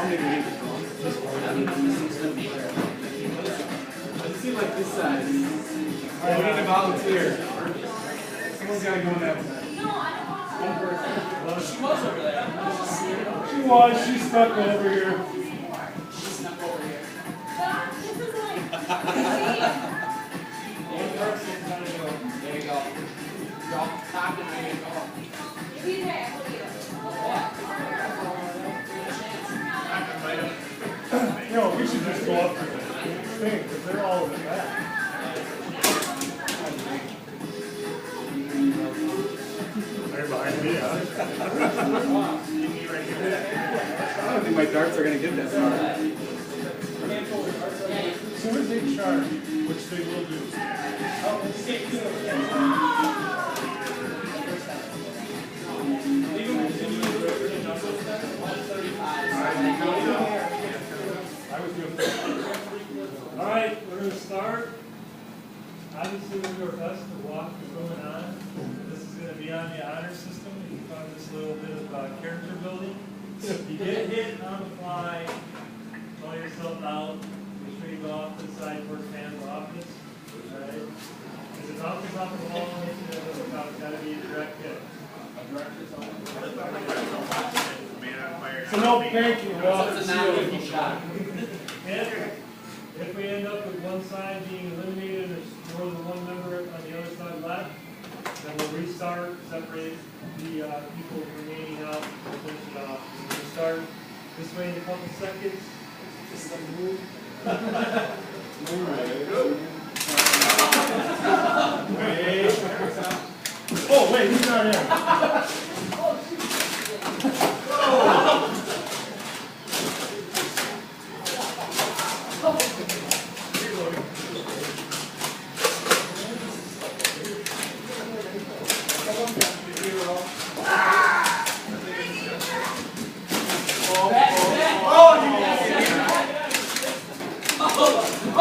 It seems like this side. Alright, we need to volunteer. Someone's got to go in that side. She was over there. She was. She stuck over here. She snuck over here. One person trying to go. There you go. Drop top and there you go. No, we should just go up to the thing because they're all in the back. They're behind me, huh? I don't think my darts are going to get that far. As soon as they charge, which they will do. Alright, we're going to start. Obviously, we'll do our best to walk what's going on. This is going to be on the honor system. You found this little bit of character building. You get hit on the fly, call yourself out, make sure you go off to the side towards Pam's office. Right? As it bounces off the wall, make sure that it's got to be a direct hit. So no banking, well, It's a non-lethal shot. If we end up with one side being eliminated and there's more than one member on the other side left, then we'll restart, separate the people remaining out, and finish it off. We'll restart this way in a couple seconds. Just like move. Oh, wait, he's not in.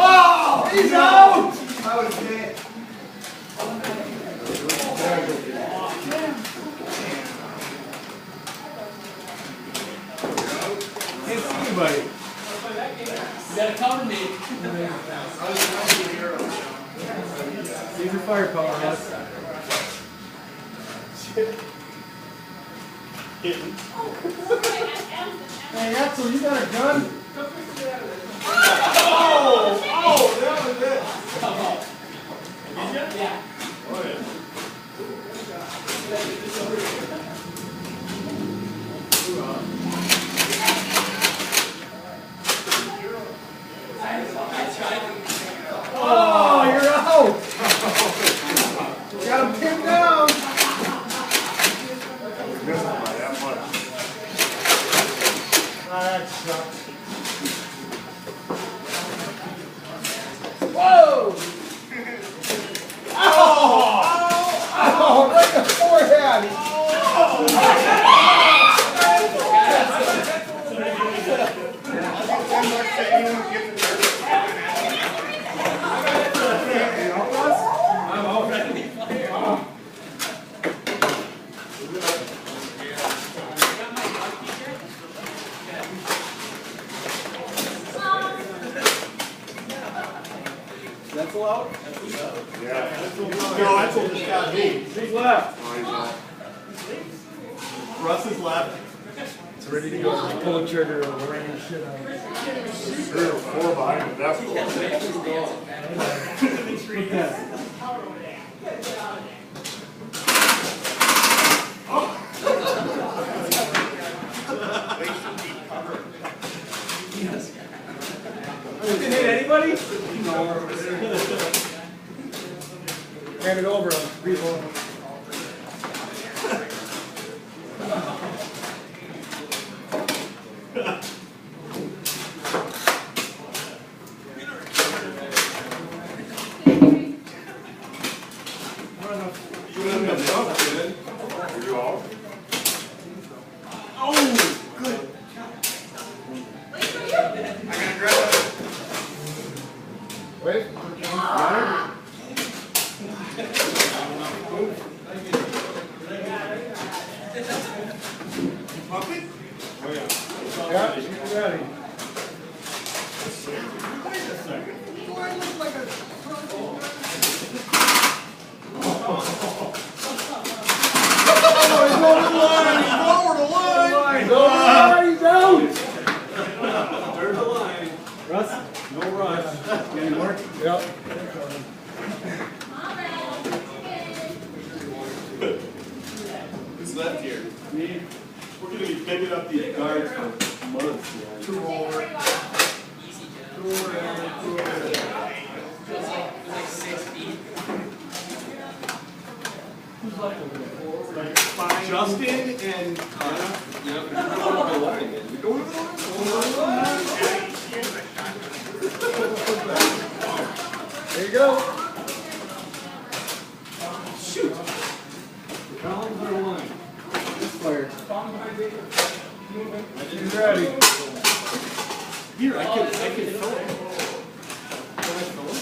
Oh, he's out! I was dead. Can't see anybody. You gotta cover me. Use your firepower, Russ. Hey, Axel, you got a gun? Oh, that was it. Yeah. Oh, yeah. Oh, you're out. Got him pinned down. That sucks. Whoa! Oh! Oh! Right in the forehead! I'm already. That's allowed? Yeah. No, that's what just got me. He's left. Russ is left. It's ready to go. Pull the trigger or rain shit out. 3 or 4 behind the desk. You can hit anybody? No. Hand it over. Reload. Wait. Puppy? Oh yeah. Yeah, she's ready. Wait a second. Do I look like a he's over the line! He's out! There's the line. Russ, no rush. Any more? Yep. Who's left here? Me. We're going to be picking up these guards for months. Man. Two over. Two over. Like 6 feet. Who's left over there? Justin and Anna. Yep. We're going over the line again. We're going over the line. There you go. Shoot. Collins or line? This player. He's ready. Here, I can fill it. Can I fill it?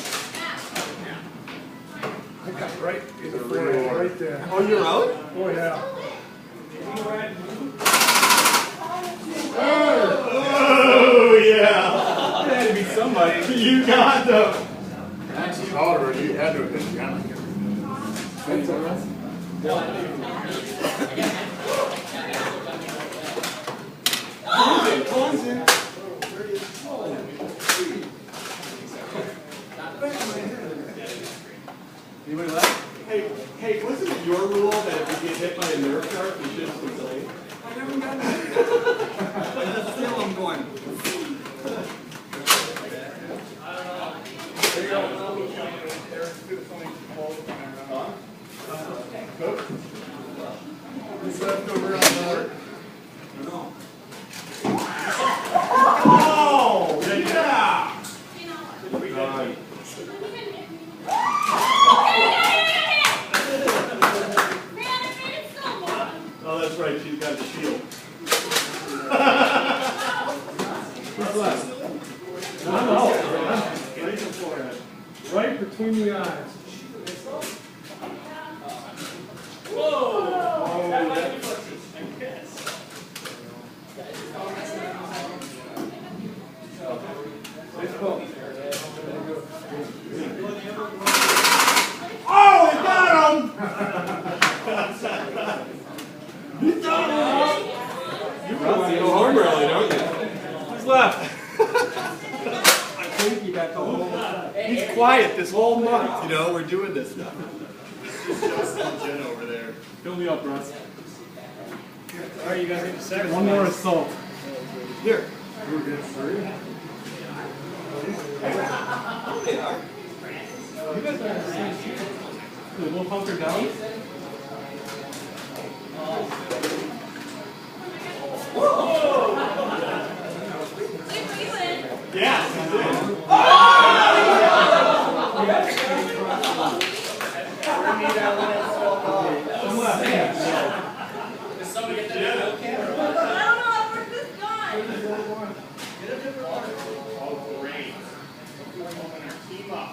I got right in the flag, right there. Oh, you're out? Oh, yeah. Oh, yeah. There had to be somebody. You got them. Actually, Oliver, you had to have been down. Anybody left? Hey, wasn't it your rule that if you get hit by a Nerf dart, you shouldn't complain? I never got that. Still, I'm going. There you go. This left over on board. Oh, yeah! Oh, that's right, she's got the shield. Who's left? No. Right in the forehead. Right between the eyes. Oh, it got him! You want to go home early, don't you? Who's left? I think you got the whole. He's quiet this whole month. You know, we're doing this stuff. Just Justin Jen over there. Fill me up, Russ. All right, you guys need to second. One more assault. Here. We're good. Three. They are. You guys are in the same team. We'll hunker down. Yeah, he's in. Does somebody get that real camera? I don't know, where's this guy? Oh, great. Team up.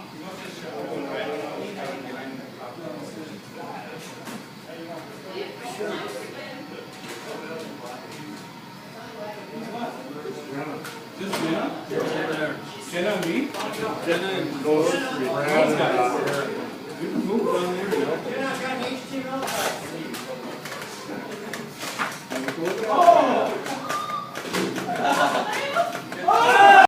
Just Jenna? Over there. Jenna and me? Jenna and those three. Those guys. You can move down there, you know. Oh!